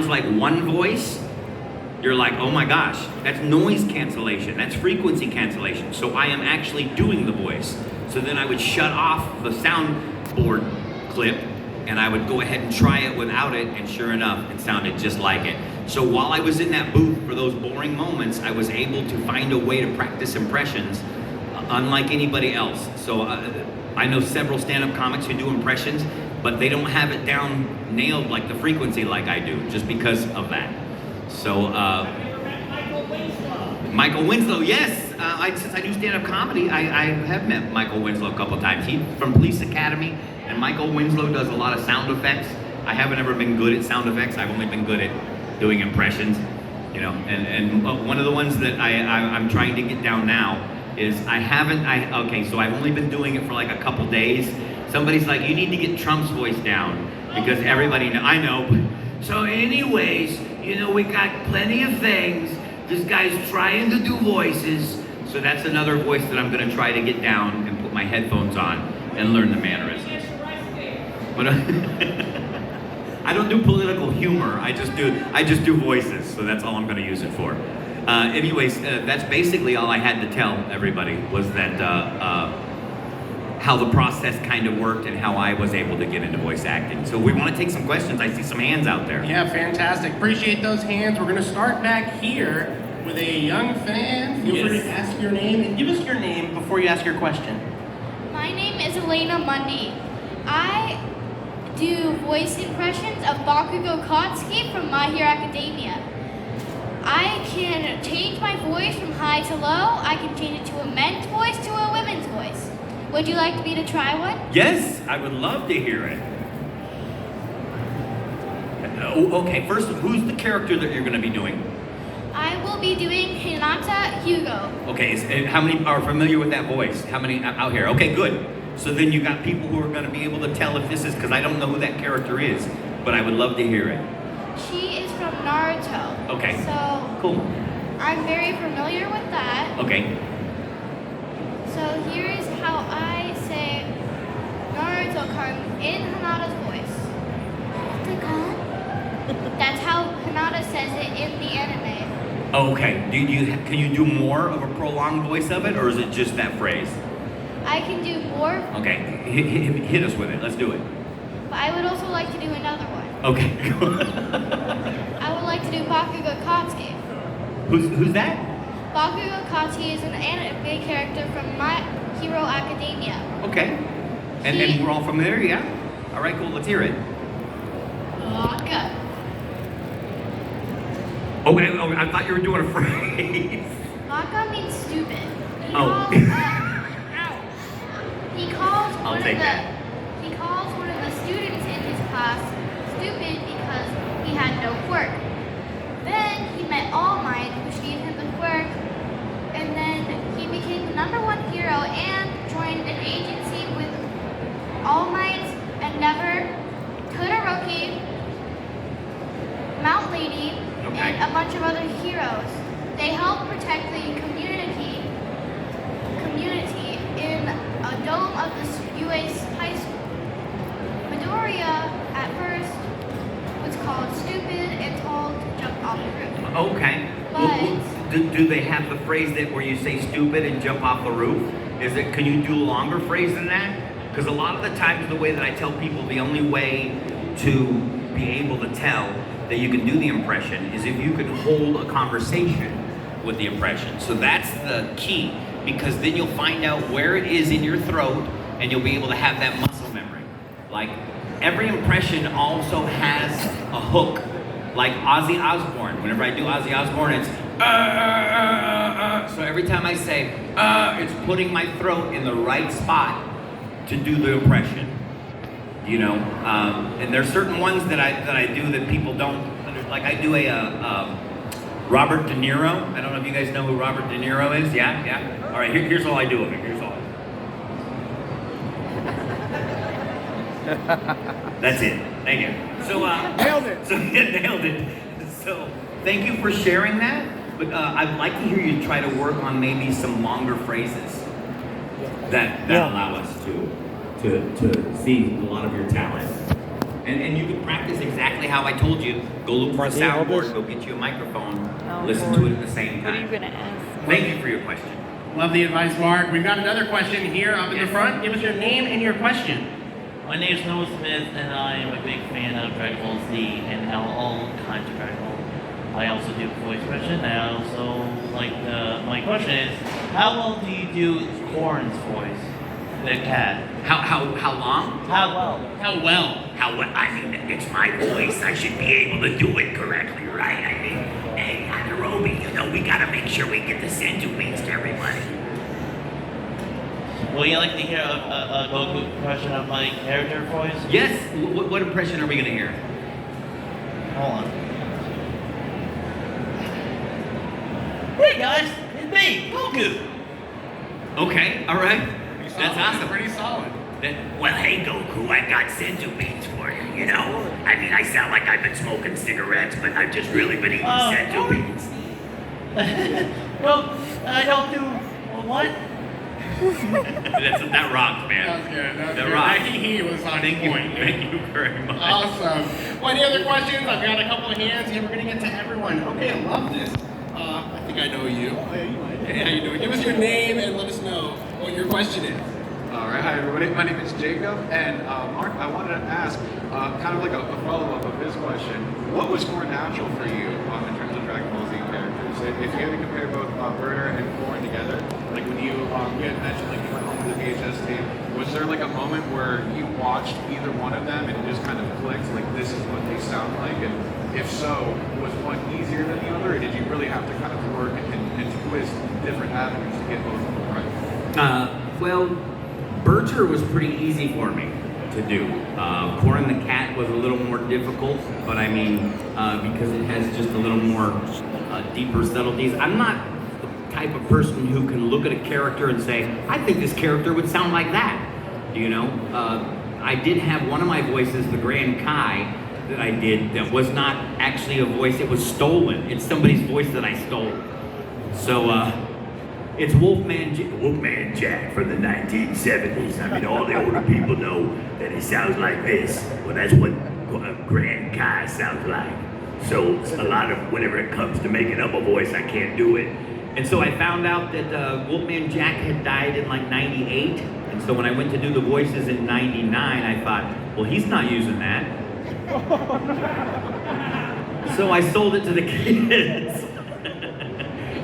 like one voice, you're like, oh my gosh, that's noise cancellation, that's frequency cancellation. So I am actually doing the voice. So then I would shut off the soundboard clip and I would go ahead and try it without it, and sure enough, it sounded just like it. So while I was in that booth for those boring moments, I was able to find a way to practice impressions unlike anybody else. So I know several stand-up comics who do impressions, but they don't have it down nailed like the frequency like I do, just because of that. So Michael Winslow, yes. Since I do stand-up comedy, I have met Michael Winslow a couple times. He's from Police Academy, and Michael Winslow does a lot of sound effects. I haven't ever been good at sound effects. I've only been good at doing impressions, you know. And one of the ones that I'm trying to get down now is okay, so I've only been doing it for like a couple days. Somebody's like, you need to get Trump's voice down because everybody I know. So anyways, you know, we got plenty of things. This guy's trying to do voices. So that's another voice that I'm gonna try to get down and put my headphones on and learn the mannerisms. But I don't do political humor. I just do voices. So that's all I'm gonna use it for. Anyways, that's basically all I had to tell everybody, was that how the process kind of worked and how I was able to get into voice acting. So we want to take some questions. I see some hands out there. Yeah, fantastic. Appreciate those hands. We're going to start back here with a young fan. Feel free to ask your name and give us your name before you ask your question. My name is Elena Mundy. I do voice impressions of Bakugo Katsuki from My Hero Academia. I can change my voice from high to low. I can change it to a men's voice to a women's voice. Would you like me to try one? Yes, I would love to hear it. Okay, first, who's the character that you're going to be doing? I will be doing Hinata Hugo. Okay, how many are familiar with that voice? How many out here? Okay, good. So then you got people who are going to be able to tell if this is, because I don't know who that character is, but I would love to hear it. She is from Naruto. Okay. So cool. I'm very familiar with that. Okay. So here is how I say Naruto-kun in Hinata's voice. That's how Hinata says it in the anime. Okay. Can you do more of a prolonged voice of it, or is it just that phrase? I can do more. Okay. Hit us with it. Let's do it. But I would also like to do another one. Okay. I would like to do Bakugo Katsuki. Who's that? Bakugo Katsuki is an anime character from My Hero Academia. Okay. And we're all familiar, yeah? All right, cool. Let's hear it. Baka. Oh, I thought you were doing a phrase. Baka means stupid. He calls one of the students in his class stupid because he had no quirk. Then he met All Might, which gave him the quirk, and then he became the #1 hero and joined an agency with All Might, Endeavor, Todoroki, Mount Lady, and a bunch of other heroes. They help protect the community in a dome of the UA's high school. Midoriya, at first, was called stupid and told to jump off the roof. Okay. But do they have the phrase that where you say stupid and jump off the roof? Can you do a longer phrase than that? Because a lot of the times the way that I tell people, the only way to be able to tell that you can do the impression is if you can hold a conversation with the impression. So that's the key, because then you'll find out where it is in your throat and you'll be able to have that muscle memory. Like every impression also has a hook. Like Ozzy Osbourne. Whenever I do Ozzy Osbourne, it's so every time I say it's putting my throat in the right spot to do the impression. You know, and there's certain ones that I do that people don't understand. Like I do a Robert De Niro. I don't know if you guys know who Robert De Niro is. Yeah. All right, here's all I do of it. Here's all. That's it. Thank you. So Nailed it. So nailed it. So thank you for sharing that. But I'd like to hear you try to work on maybe some longer phrases that allow us to see a lot of your talent. And you can practice exactly how I told you. Go look for a soundboard, go get you a microphone, listen to it at the same What are you time. gonna ask? Thank you for your question. Love the advice, Mark. We've got another question here up in the Yes. front. Give us your name and your question. My name is Noah Smith, and I am a big fan of Dragon Ball Z and all kinds of Dragon Ball. I also do voice impression. I also my question is, how well do you do Corn's voice, the cat? How long? How well? How well? I mean, it's my voice. I should be able to do it correctly, right? I mean, hey, Nairobi, we gotta make sure we get the senzu beans to everybody. Will you like to hear a Goku impression of my character voice? Yes. What impression are we gonna hear? Hold on. Hey guys, it's me, Goku. Okay. All right. That's awesome. Pretty solid. Well, hey Goku, I got senzu beans for you. I mean, I sound like I've been smoking cigarettes, but I've just really been eating senzu Oh. beans. Well, I don't do what? That rocked, man. That was good. That was That good. rocked. That he was on Thank you. point. Thank you very much. Awesome. Well, any other questions? I've got a couple of hands here. We're gonna get to everyone. Okay, I love this. I think I know you. Oh, yeah, you might. Hey, how you doing? Give us your name and let us know what your question is. All right, hi everybody. My name is Jacob, and Mark, I wanted to ask, kind of like a follow-up of his question. What was more natural for you in terms of Dragon Ball Z characters? If you had to compare both Burner and Korn together, like when you had mentioned like you went home with the VHS tape, was there like a moment where you watched either one of them and it just kind of clicked, like this is what they sound like? And if so, was one easier than the other, or did you really have to kind of work and twist different avenues to get both of them right? Well, Berger was pretty easy for me to do. Corin the Cat was a little more difficult, but I mean, because it has just a little more deeper subtleties. I'm not the type of person who can look at a character and say, I think this character would sound like that. I did have one of my voices, the Grand Kai, that I did that was not actually a voice, it was stolen. It's somebody's voice that I stole. So, it's Wolfman Jack from the 1970s. I mean, all the older people know that he sounds like this. Well, that's what Grand Kai sounds like. So a lot of, whenever it comes to making up a voice, I can't do it. And so I found out that Wolfman Jack had died in like 98. And so when I went to do the voices in 99, I thought, well, he's not using that. So I sold it to the kids.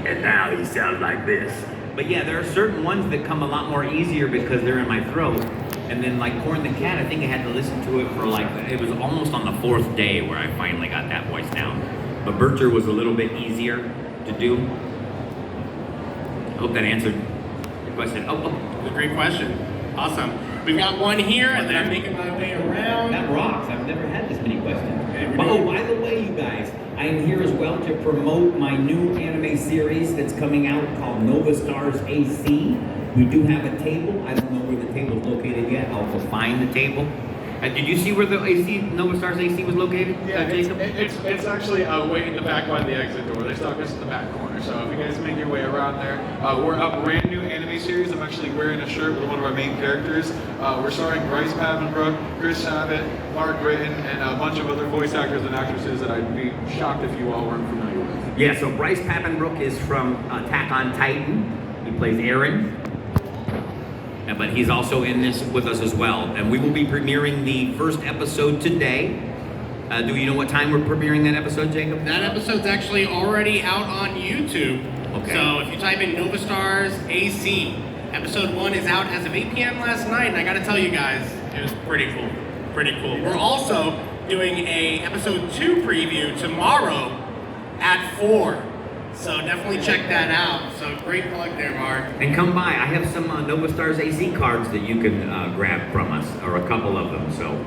And now he sounds like this. But yeah, there are certain ones that come a lot more easier because they're in my throat. And then like Corn the Cat, I think I had to listen to it for it was almost on the 4th day where I finally got that voice down. But Berger was a little bit easier to do. I hope that answered your question. It's a great question. Awesome. We've got one here, and then I'm making my way around. That rocks. I've never had this many questions. Okay, we're Oh, doing- by the way, you guys, I am here as well to promote my new anime series that's coming out called Nova Stars AC. We do have a table. I don't know where the table is located yet. I'll go find the table. Did you see where the Nova Stars AC was located, Jacob? It's actually way in the back by the exit door. They stock us in the back corner. So if you guys make your way around there, we're a brand new anime series. I'm actually wearing a shirt with one of our main characters. We're starring Bryce Papenbrook, Chris Sabat, Mark Britton, and a bunch of other voice actors and actresses that I'd be shocked if you all weren't familiar with. Yeah, so Bryce Papenbrook is from Attack on Titan. He plays Aaron. But he's also in this with us as well. And we will be premiering the first episode today. Do you know what time we're premiering that episode, Jacob? That episode's actually already out on YouTube. Okay. So if you type in Nova Stars AC, episode 1 is out as of 8 p.m. last night, and I gotta tell you guys, it was pretty cool. Pretty cool. We're also doing a episode 2 preview tomorrow at 4. So definitely check that out. So great plug there, Mark. And come by. I have some Nova Stars AC cards that you can grab from us, or a couple of them. So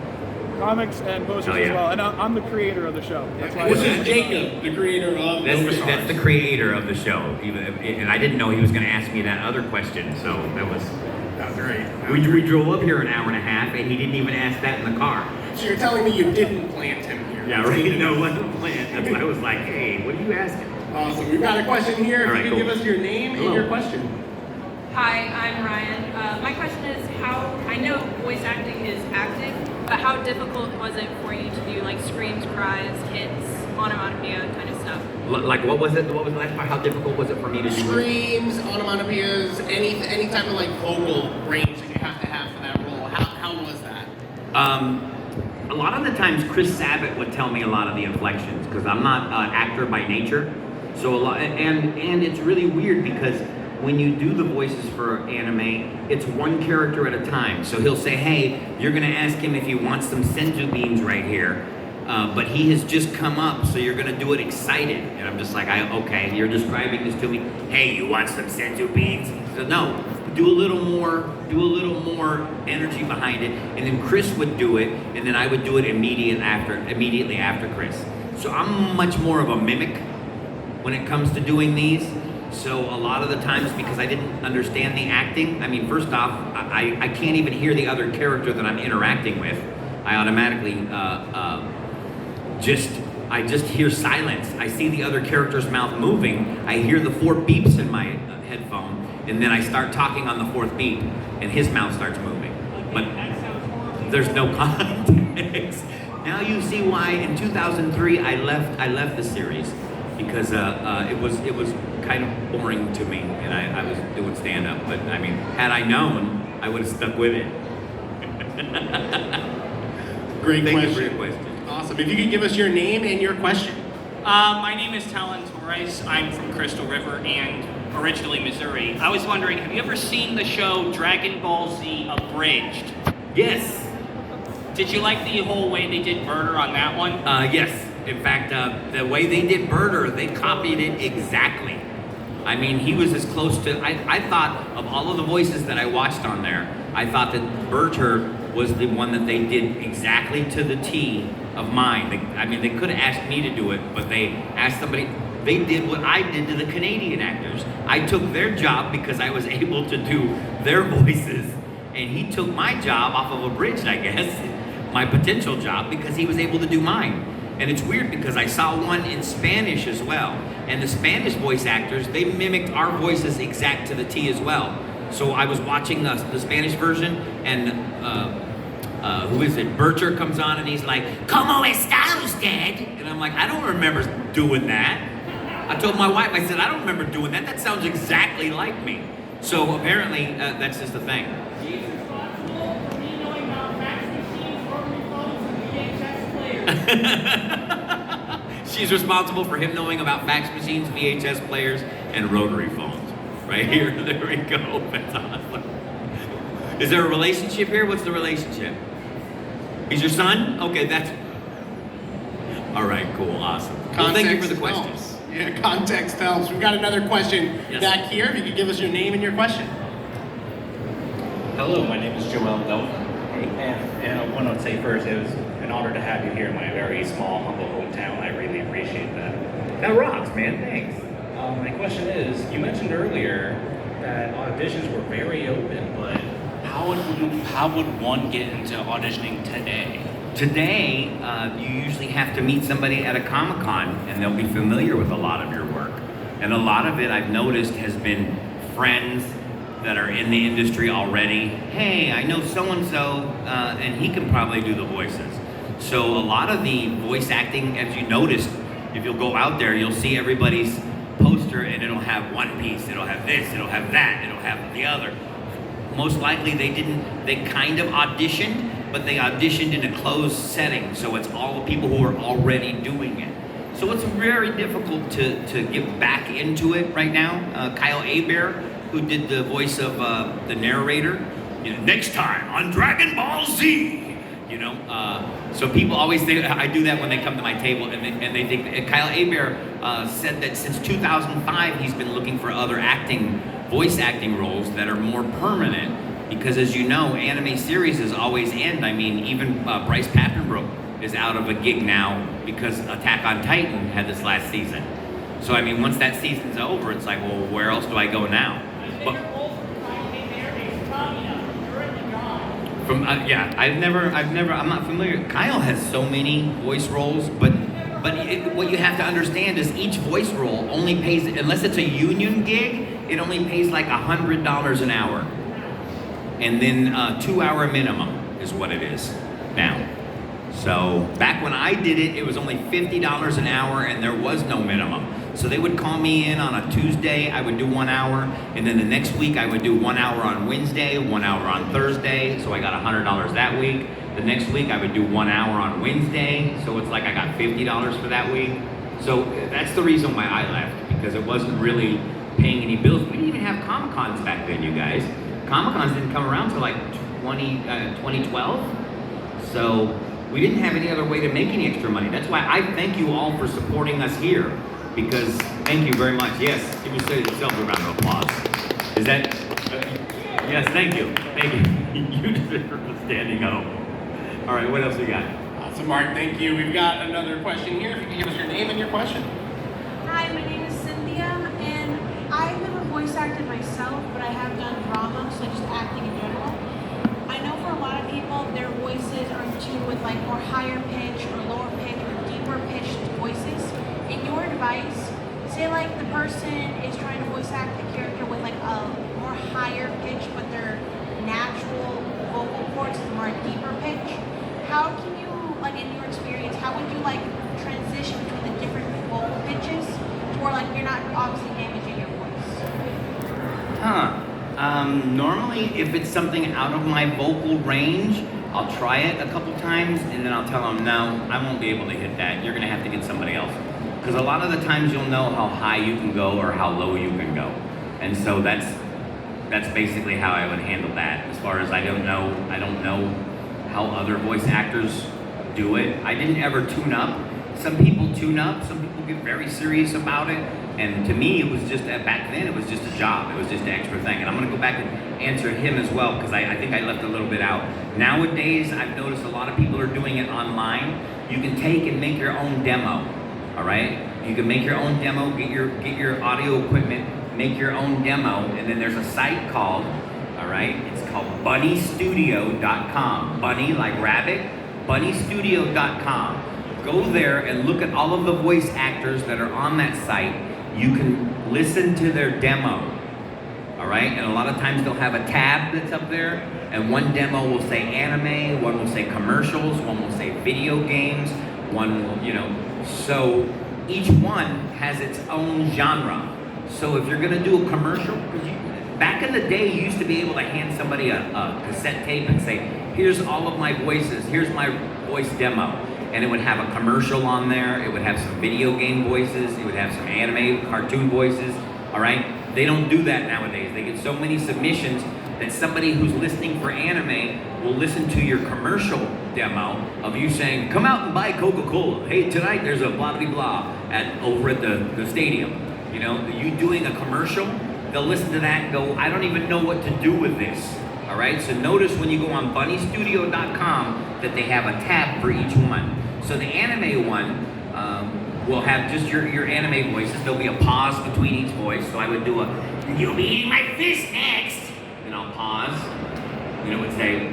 Comics and posters Oh, yeah. as well. And I'm the creator of the show. That's why This I- is Jacob, the creator of Nova Stars. that's the creator of the show. And I didn't know he was going to ask me that other question. So that was great. we drove up here an hour and a half, and he didn't even ask that in the car. So you're telling me you didn't plant him here? Yeah, right. No, it wasn't planned. That's why I was like, hey, what are you asking? Awesome. We've got a question here. If All you right, can cool. give us your name Hello. and your question. Hi, I'm Ryan. My question is how I know voice acting is acting, but how difficult was it for you to do like screams, cries, hits, onomatopoeia kind of stuff? Like what was it? What was the last part? How difficult was it for me to do? Screams, onomatopoeias, any type of like vocal range that you have to have for that role. How was that? A lot of the times, Chris Sabat would tell me a lot of the inflections because I'm not an actor by nature. So a lot, and it's really weird because when you do the voices for anime, it's one character at a time. So he'll say, "Hey, you're gonna ask him if he wants some senzu beans right here." But he has just come up, so you're gonna do it excited. And I'm just like, okay, you're describing this to me. Hey, you want some senzu beans? So no, do a little more energy behind it. And then Chris would do it, and then I would do it immediately after Chris. So I'm much more of a mimic when it comes to doing these. So a lot of the times, because I didn't understand the acting, I mean, first off, I can't even hear the other character that I'm interacting with. I automatically I just hear silence. I see the other character's mouth moving. I hear the 4 beeps in my headphone, and then I start talking on the 4th beep, and his mouth starts moving. But there's no context. Now you see why in 2003 I left the series because it was kind of boring to me, and I was doing stand up. But I mean, had I known, I would have stuck with it. Great Thank question. you for your question. Awesome. If you could give us your name and your question. My name is Talon Torres. I'm from Crystal River and originally Missouri. I was wondering, have you ever seen the show Dragon Ball Z Abridged? Yes. Did you like the whole way they did Murder on that one? Yes. In fact, the way they did Birder, they copied it exactly. I mean, he was as close to. I thought of all of the voices that I watched on there, I thought that Birder was the one that they did exactly to the T of mine. They could have asked me to do it, but they asked somebody. They did what I did to the Canadian actors. I took their job because I was able to do their voices, and he took my job off of Abridged, I guess, my potential job, because he was able to do mine. And it's weird because I saw one in Spanish as well, and the Spanish voice actors, they mimicked our voices exact to the T as well. So I was watching the Spanish version, and who is it? Bircher comes on and he's like, "¿Cómo está usted?" And I'm like, I don't remember doing that. I told my wife, I said, I don't remember doing that. That sounds exactly like me. So apparently, that's just a thing. She's responsible for him knowing about fax machines, VHS players, and rotary phones. Right here, there we go. That's awesome. Is there a relationship here? What's the relationship? He's your son? Okay, that's... All right, cool, awesome. Well, thank you for the questions. Helps. Yeah, context helps. We've got another question back here. If you could give us your name and your question. Hello, my name is Joel Delphin. And I want to say first, it was an honor to have you here in my very small, humble hometown. I really appreciate that. That rocks, man, thanks. My question is, you mentioned earlier that auditions were very open, but How would one get into auditioning today? Today, you usually have to meet somebody at a Comic-Con, and they'll be familiar with a lot of your work. And a lot of it, I've noticed, has been friends that are in the industry already. Hey, I know so-and-so, and he can probably do the voices. So a lot of the voice acting, as you noticed, if you'll go out there, you'll see everybody's poster, and it'll have One Piece, it'll have this, it'll have that, it'll have the other. Most likely they kind of auditioned, but they auditioned in a closed setting, so it's all the people who are already doing it. So it's very difficult to get back into it right now. Kyle Hebert, who did the voice of the narrator, next time on Dragon Ball Z, so people always think I do that when they come to my table, and they think, and Kyle Hebert said that since 2005 he's been looking for other voice acting roles that are more permanent, because as you know, anime series always end. I mean, even Bryce Papenbrook is out of a gig now because Attack on Titan had this last season. So I mean, once that season's over, it's like, well, where else do I go now? But, I'm not familiar. Kyle has so many voice roles, but what you have to understand is each voice role only pays, unless it's a union gig, it only pays like $100 an hour. And then 2 hour minimum is what it is. now. So back when I did it, it was only $50 an hour and there was no minimum. So they would call me in on a Tuesday, I would do 1 hour, and then the next week I would do 1 hour on Wednesday, 1 hour on Thursday, so I got $100 that week. The next week I would do 1 hour on Wednesday, so it's like I got $50 for that week. So that's the reason why I left, because it wasn't really paying any bills. We didn't even have Comic-Cons back then, you guys. Comic-Cons didn't come around till like 2012. So we didn't have any other way to make any extra money. That's why I thank you all for supporting us here, because thank you very much. Yes, give yourself a round of applause. Is that? Yes, thank you. Thank you. You deserve for standing up. All right, what else we got? Awesome, Mark. Thank you. We've got another question here. If you can give us your name and your question. Hi, my name is Cynthia, and I've never voice acted myself, but I have done drama, so just acting in general. I know for a lot of people, their voices are in tune with like more higher pitch or lower pitch or deeper pitched voices. In your advice, say like the person is trying to voice act a character with like a more higher pitch, but their natural vocal cords is more deeper pitch. How can you, like in your experience, how would you like transition between the different vocal pitches to where like you're not obviously damaging your voice? Normally, if it's something out of my vocal range, I'll try it a couple times, and then I'll tell them, no, I won't be able to hit that. You're gonna have to get somebody else. Because a lot of the times you'll know how high you can go or how low you can go. And so that's basically how I would handle that. As far as I don't know how other voice actors do it. I didn't ever tune up. Some people tune up, some people get very serious about it. And to me, it was just, back then, it was just a job. It was just an extra thing. And I'm gonna go back and answer him as well, because I think I left a little bit out. Nowadays, I've noticed a lot of people are doing it online. You can take and make your own demo, all right? You can make your own demo, get your audio equipment, make your own demo, and then there's a site called, all right? It's called bunnystudio.com. Bunny like rabbit, bunnystudio.com. Go there and look at all of the voice actors that are on that site. You can listen to their demo, all right? And a lot of times they'll have a tab that's up there, and one demo will say anime, one will say commercials, one will say video games, one will, you know, so each one has its own genre. So if you're gonna do a commercial, back in the day, you used to be able to hand somebody a cassette tape and say, here's all of my voices, here's my voice demo. And it would have a commercial on there, it would have some video game voices, it would have some anime, cartoon voices, all right? They don't do that nowadays. They get so many submissions that somebody who's listening for anime will listen to your commercial demo of you saying, come out and buy Coca-Cola. Hey, tonight there's a blah, blah, blah over at the stadium. You know, you doing a commercial, they'll listen to that and go, I don't even know what to do with this. All right, so notice when you go on bunnystudio.com that they have a tab for each one. So the anime one will have just your anime voices. There'll be a pause between each voice. So I would do a, you'll be eating my fish next. And I'll pause. You know, would say,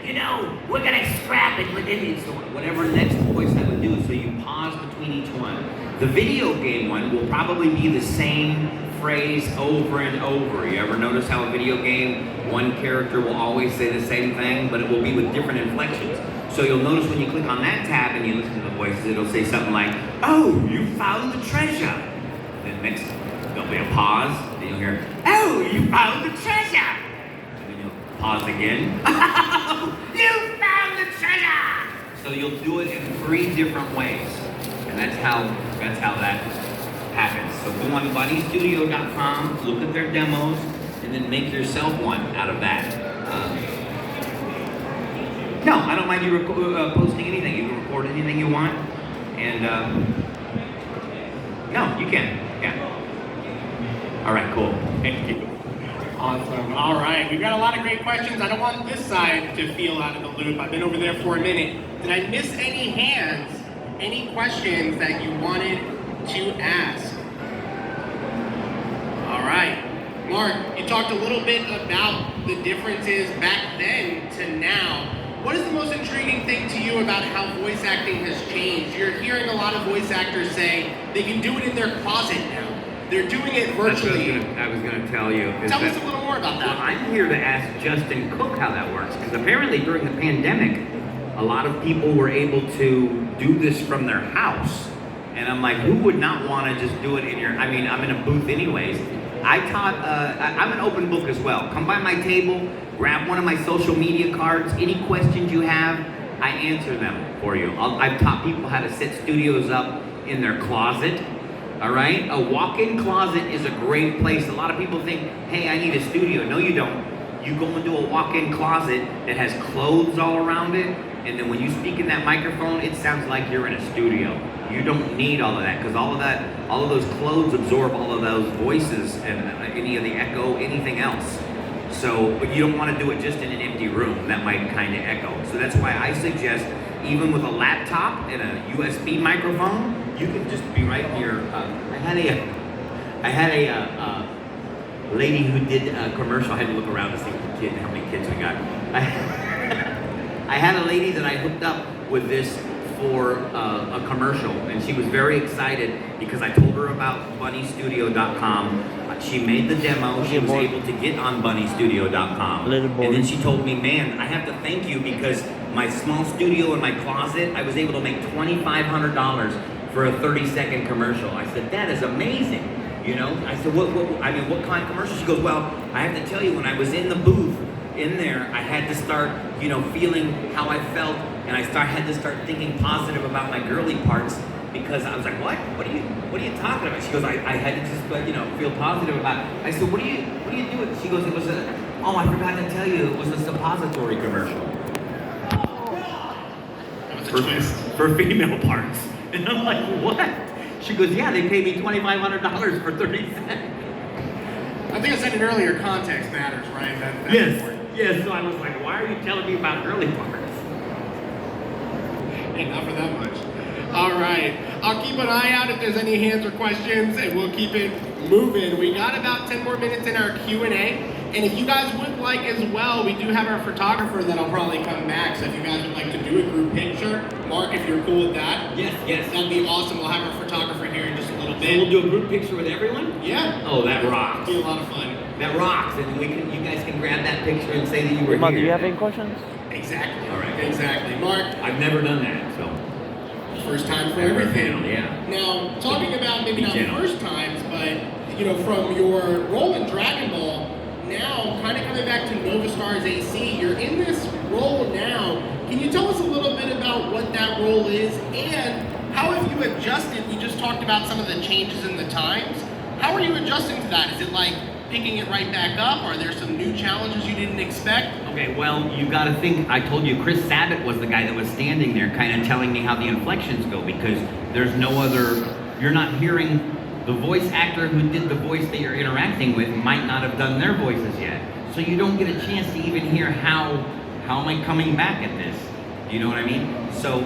you know, we're gonna scrap it within it. So whatever next voice I would do. So you pause between each one. The video game one will probably be the same phrase over and over. You ever notice how a video game, one character will always say the same thing, but it will be with different inflections. So you'll notice when you click on that tab and you listen to the voices, it'll say something like, oh, you found the treasure. Then next, there'll be a pause, then you'll hear, oh, you found the treasure. And then you'll pause again. Oh, you found the treasure. So you'll do it in 3 different ways. And that's how that happens. So go on bunnystudio.com, look at their demos, and then make yourself one out of that. No, I don't mind you posting anything. You can record anything you want, and no, you can. Yeah. All right, cool. Thank you. Awesome. All right, we've got a lot of great questions. I don't want this side to feel out of the loop. I've been over there for a minute. Did I miss any hands? Any questions that you wanted to ask? All right. Mark, you talked a little bit about the differences back then to now. What is the most intriguing thing to you about how voice acting has changed? You're hearing a lot of voice actors say they can do it in their closet now. They're doing it That's what virtually. I was gonna tell you. is Tell that- us a little more about Well, that. I'm here to ask Justin Cook how that works, because apparently during the pandemic, a lot of people were able to do this from their house. And I'm like, who would not want to just do it in your, I mean, I'm in a booth anyways. I'm an open book as well. Come by my table, grab one of my social media cards, any questions you have, I answer them for you. I've taught people how to set studios up in their closet. All right, a walk-in closet is a great place. A lot of people think, hey, I need a studio. No, you don't. You go into a walk-in closet that has clothes all around it, and then when you speak in that microphone, it sounds like you're in a studio. You don't need all of that, because all of those clothes absorb all of those voices and any of the echo, anything else. So, but you don't want to do it just in an empty room. That might kind of echo. So that's why I suggest, even with a laptop and a USB microphone, you can just be right here. I had a lady who did a commercial. I had to look around to see how many kids we got. I had a lady that I hooked up with this for a commercial, and she was very excited because I told her about bunnystudio.com. She made the demo. She was able to get on bunnystudio.com. And then she told me, man, I have to thank you because my small studio in my closet, I was able to make $2,500 for a 30-second commercial. I said, that is amazing. You know, I said, what kind of commercial? She goes, well, I have to tell you, when I was in the booth in there, I had to start, feeling how I felt, and I had to start thinking positive about my girly parts, because I was like, what? What are you talking about? She goes, I had to just, feel positive about it. I said, what are you doing? She goes, I forgot to tell you, it was a suppository commercial. For female parts. And I'm like, what? She goes, yeah, they paid me $2,500 for 30 seconds. I think I said in earlier, context matters, right? That's Yes, important. yes. So I was like, why are you telling me about girly parts? Enough for that much. All right. I'll keep an eye out if there's any hands or questions, and we'll keep it moving. We got about 10 more minutes in our Q&A. And if you guys would like as well, we do have our photographer that'll probably come back. So if you guys would like to do a group picture, Mark, if you're cool with that. Yes. That'd be awesome. We'll have our photographer here in just a little So bit. we'll do a group picture with everyone? Yeah. Oh, that rocks. It'll be a lot of fun. That rocks. And you guys can grab that picture and say that you were here. Do you have any questions? Exactly. All right. Exactly. Mark, I've never done that, so. first time for Never everything. failed, yeah. Now, talking about maybe not General. first times, but from your role in Dragon Ball, now kind of coming back to Nova Stars AC, you're in this role now. Can you tell us a little bit about what that role is and how have you adjusted? We just talked about some of the changes in the times. How are you adjusting to that? Is it like picking it right back up? Are there some new challenges you didn't expect? Okay, well, you got to think, I told you Chris Sabat was the guy that was standing there kind of telling me how the inflections go, because there's no other, you're not hearing, the voice actor who did the voice that you're interacting with might not have done their voices yet. So you don't get a chance to even hear how am I coming back at this? You know what I mean? So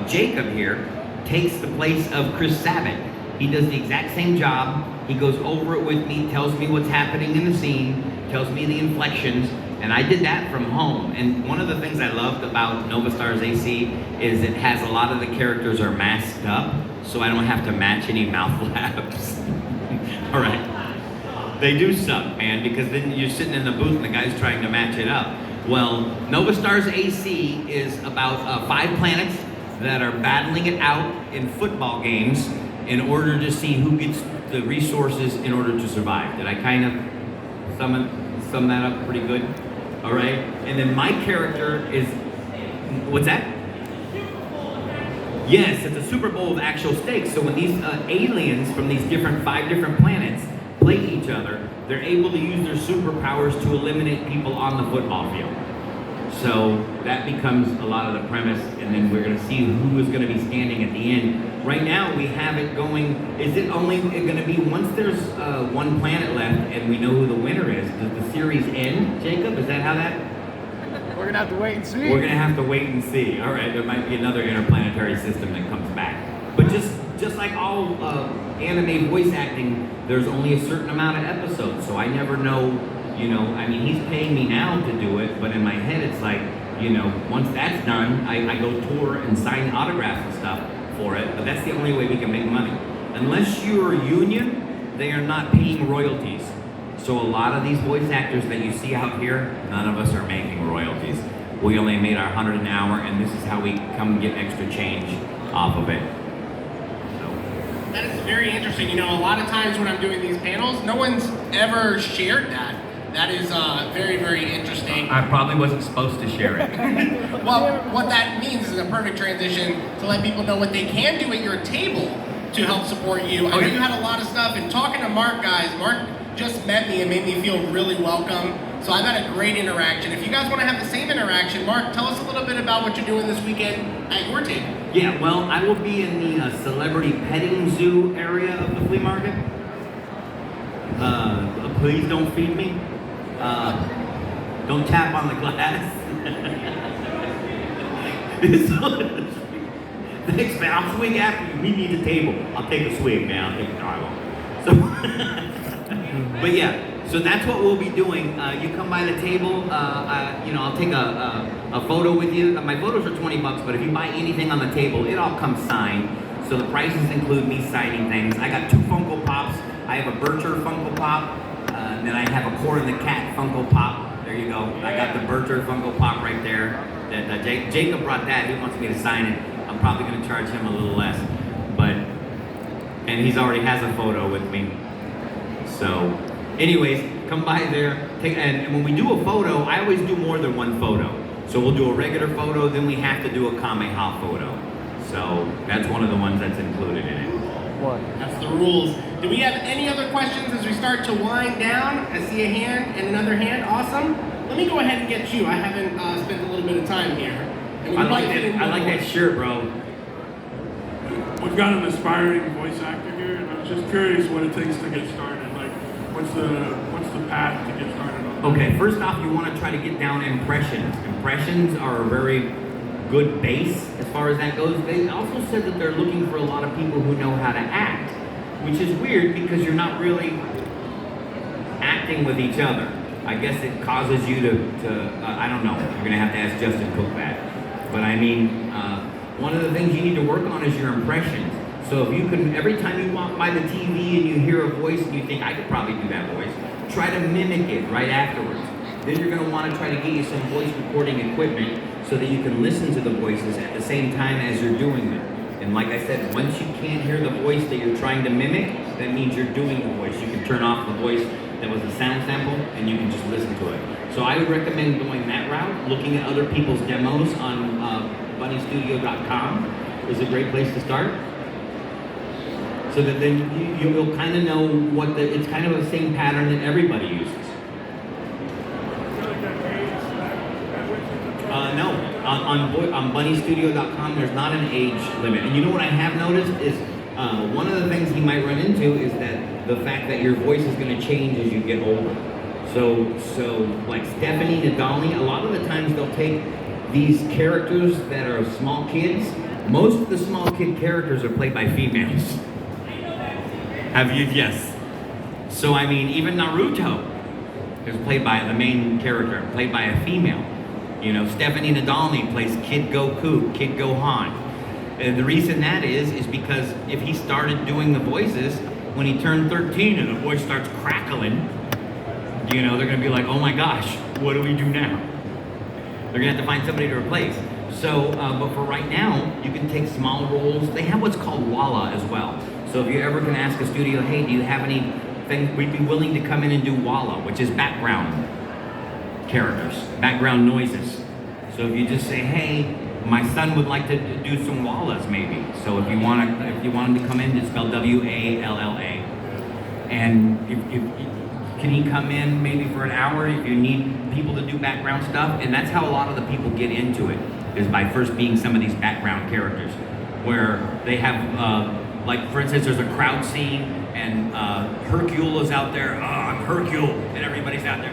Jacob here takes the place of Chris Sabat. He does the exact same job. He goes over it with me, tells me what's happening in the scene, tells me the inflections, and I did that from home. And one of the things I loved about Nova Stars AC is it has a lot of the characters are masked up, so I don't have to match any mouth flaps. All right. They do suck, man, because then you're sitting in the booth and the guy's trying to match it up. Well, Nova Stars AC is about 5 planets that are battling it out in football games in order to see who gets the resources in order to survive. Did I kind of sum that up pretty good? All right. And then my character is, what's that? Yes, it's a Super Bowl of actual stakes. So when these aliens from these 5 different planets play each other, they're able to use their superpowers to eliminate people on the football field. So that becomes a lot of the premise, and then we're going to see who is going to be standing at the end. Right now, we have it going. Is it only going to be once there's 1 planet left and we know who the winner is? Does the series end, Jacob? Is that how that? We're gonna have to wait and see. We're going to have to wait and see. All right, there might be another interplanetary system that comes back. But just like all anime voice acting, there's only a certain amount of episodes, so I never know. I mean, he's paying me now to do it, but in my head it's like, once that's done, I go tour and sign autographs and stuff for it, but that's the only way we can make money. Unless you're a union they are not paying royalties. So a lot of these voice actors that you see out here, none of us are making royalties. We only made our 100 an hour, and this is how we come get extra change off of it. That is very interesting. You know, a lot of times when I'm doing these panels, no one's ever shared that. That is very, very interesting. I probably wasn't supposed to share it. Well, what that means is a perfect transition to let people know what they can do at your table to help support you. I know you had a lot of stuff, and talking to Mark, guys, Mark just met me and made me feel really welcome. So I've had a great interaction. If you guys want to have the same interaction, Mark, tell us a little bit about what you're doing this weekend at your table. Yeah, well, I will be in the celebrity petting zoo area of the flea market. Please don't feed me. Don't tap on the glass. Thanks, man. I'll swing after you. Meet me at the table. I'll take a swing, man. I'll take a toggle. But yeah, so that's what we'll be doing. You come by the table. I'll take a photo with you. My photos are $20, but if you buy anything on the table, it all comes signed. So the prices include me signing things. I got 2 Funko Pops. I have a Bircher Funko Pop. And then I have a Cora and the Cat Funko Pop. There you go. I got the Bircher Funko Pop right there. Jacob brought that. He wants me to sign it. I'm probably going to charge him a little less. And he's already has a photo with me. So, anyways, come by there. And when we do a photo, I always do more than one photo. So we'll do a regular photo, then we have to do a Kamehameha photo. So that's one of the ones that's included in it. That's the rules. Do we have any other questions as we start to wind down? I see a hand and another hand. Awesome. Let me go ahead and get you. I haven't spent a little bit of time here. And I like that shirt, bro. We've got an aspiring voice actor here, and I was just curious what it takes to get started. Like, what's the path to get started on that? Okay, first off, you want to try to get down impressions. Impressions are a very good base as far as that goes. They also said that they're looking for a lot of people who know how to act, which is weird because you're not really acting with each other. I guess it causes you to I don't know. You're gonna have to ask Justin Cook that. But I mean, one of the things you need to work on is your impressions. So if you can, every time you walk by the TV and you hear a voice and you think, I could probably do that voice, try to mimic it right afterwards. Then you're gonna wanna try to get you some voice recording equipment so that you can listen to the voices at the same time as you're doing them. And like I said, once you can't hear the voice that you're trying to mimic, that means you're doing the voice. You can turn off the voice that was a sound sample and you can just listen to it. So I would recommend going that route. Looking at other people's demos on bunnystudio.com is a great place to start. So that then you'll kind of know it's kind of the same pattern that everybody uses. No, on bunnystudio.com there's not an age limit. And you know what I have noticed is one of the things you might run into is that the fact that your voice is going to change as you get older. So like Stephanie Nadolny, a lot of the times they'll take these characters that are small kids. Most of the small kid characters are played by females. Have you? Yes. So I mean, even Naruto is played by the main character, played by a female. You know, Stephanie Nadolny plays Kid Goku, Kid Gohan. And the reason that is because if he started doing the voices when he turned 13 and the voice starts crackling, you know, they're gonna be like, oh my gosh, what do we do now? They're gonna have to find somebody to replace. So, but for right now, you can take small roles. They have what's called Walla as well. So if you ever can ask a studio, hey, do you have anything, we'd be willing to come in and do Walla, which is background characters, background noises. So if you just say, hey, my son would like to do some Wallas maybe. So if you want him to come in, just spell W-A-L-L-A. And can he come in maybe for an hour if you need people to do background stuff? And that's how a lot of the people get into it, is by first being some of these background characters, where they have, like for instance, there's a crowd scene and Hercule is out there, I'm Hercule, and everybody's out there,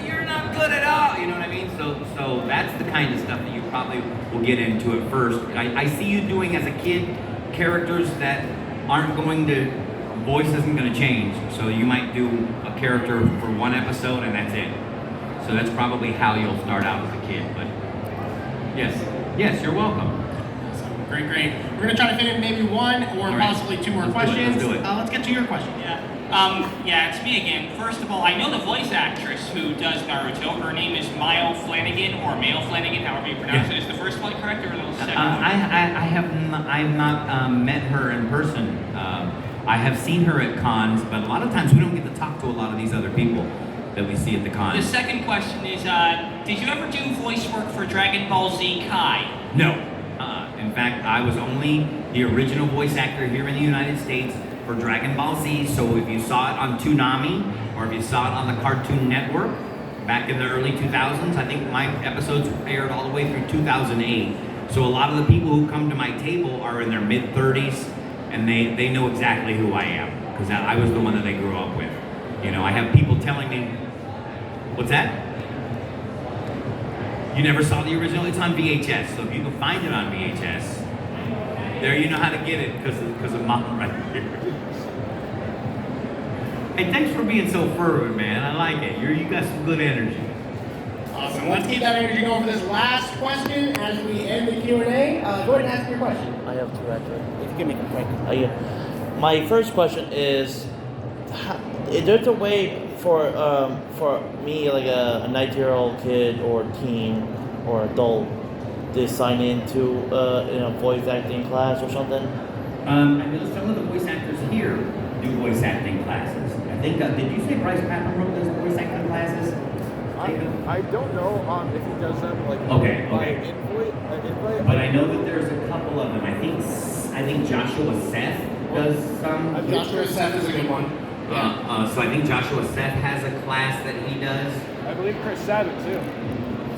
you're not good at all, you know what I mean? So that's the kind of stuff that you probably will get into at first. I see you doing as a kid characters that aren't going to, voice isn't going to change. So you might do a character for one episode and that's it. So that's probably how you'll start out as a kid. But yes, you're welcome. Great, great. We're gonna try to fit in maybe one or All right. possibly two more Let's do it, questions. let's do it. Let's get to your question. Yeah, it's me again. First of all, I know the voice actress who does Naruto. Her name is Mile Flanagan, or Male Flanagan, however you pronounce it. Is the first one correct or the second one? I've not met her in person. I have seen her at cons, but a lot of times we don't get to talk to a lot of these other people that we see at the The cons. second question is, did you ever do voice work for Dragon Ball Z Kai? No. In fact, I was only the original voice actor here in the United States for Dragon Ball Z. So if you saw it on Toonami or if you saw it on the Cartoon Network back in the early 2000s, I think my episodes aired all the way through 2008. So a lot of the people who come to my table are in their mid-30s and they know exactly who I am because I was the one that they grew up with. You know, I have people telling me, what's that? You never saw the original? It's on VHS, so if you can find it on VHS, there you know how to get it because of Mom right here. Hey, thanks for being so fervent, man. I like it. You got some good energy. Awesome. Let's keep that energy going for this last question as we end the Q&A. Go ahead and ask your question. I have two actually. If you can make it quick. My first question is there a way for me, like a 19-year-old kid or teen or adult, to sign into a voice acting class or something? I know some of the voice actors here do voice acting classes. I think, did you say Bryce Papenbrook does voice acting classes? I don't know if he does them like Okay, by okay. invite. But I know that there's a couple of them. I think Joshua Seth does some. Joshua Seth is a good one. So I think Joshua Seth has a class that he does. I believe Chris Sabat too.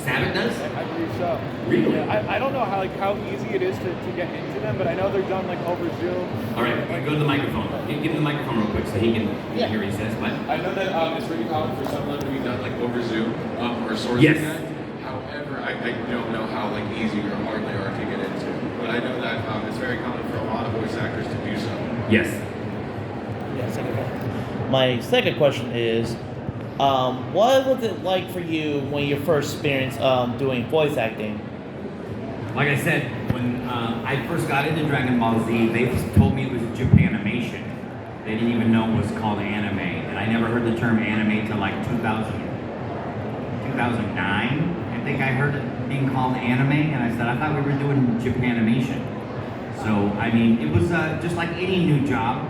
Sabat does? I believe so. Really? Yeah, I don't know how easy it is to get into them, but I know they're done like over Zoom. All right, go to the microphone. Give him the microphone real quick so he can hear what he says. But I know that it's really common for some of them to be done like over Zoom or source Yes. connect. However, I don't know how like easy or hard they are to get into. But I know that it's very common for a lot of voice actors to do so. yes. My second question is, what was it like for you when you first experienced doing voice acting? Like I said, when I first got into Dragon Ball Z, they told me it was Japanimation. They didn't even know it was called anime. And I never heard the term anime till like 2009. I think I heard it being called anime, and I said, I thought we were doing Japanimation. So, I mean, it was just like any new job.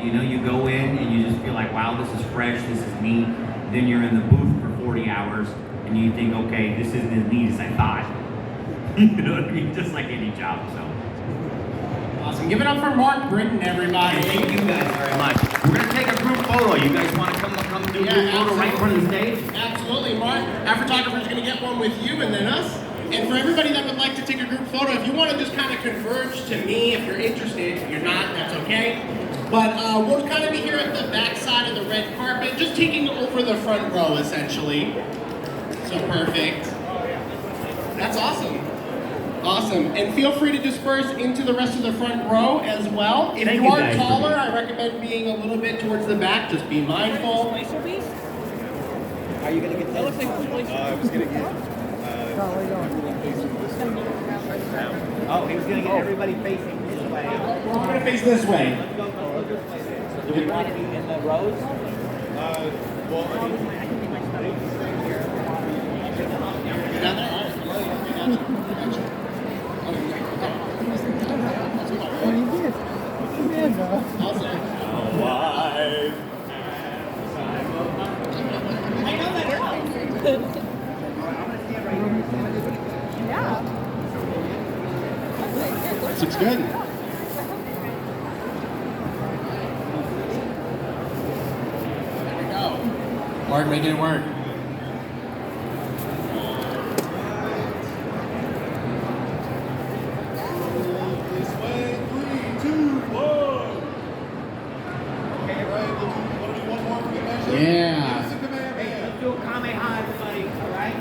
You know, you go in and you just feel like, wow, this is fresh, this is neat. Then you're in the booth for 40 hours and you think, okay, this isn't as neat as I thought. You know what I mean? Just like any job, so. Awesome. Give it up for Mark Britton, everybody. Thank you guys very much. We're gonna take a group photo. You guys wanna come do a group photo right in front of the stage? Absolutely, Mark. Our photographer's going to get one with you and then us. And for everybody that would like to take a group photo, if you want to just kind of converge to me, if you're interested, if you're not, that's okay. But we'll kind of be here at the back side of the red carpet, just taking over the front row, essentially. So perfect. That's awesome. Awesome. And feel free to disperse into the rest of the front row as well. If Thank you you are guys for taller, being- I recommend being a little bit towards the back. Just be mindful. Are you gonna get that? Looks like I was gonna get. Oh, he was gonna get everybody facing this way. We're going to face this way. Do we want to be in the rows? Down there? All right. This looks good. There we go. Mark, making it work. Yeah. Let's do a Kamehameha, everybody, all right?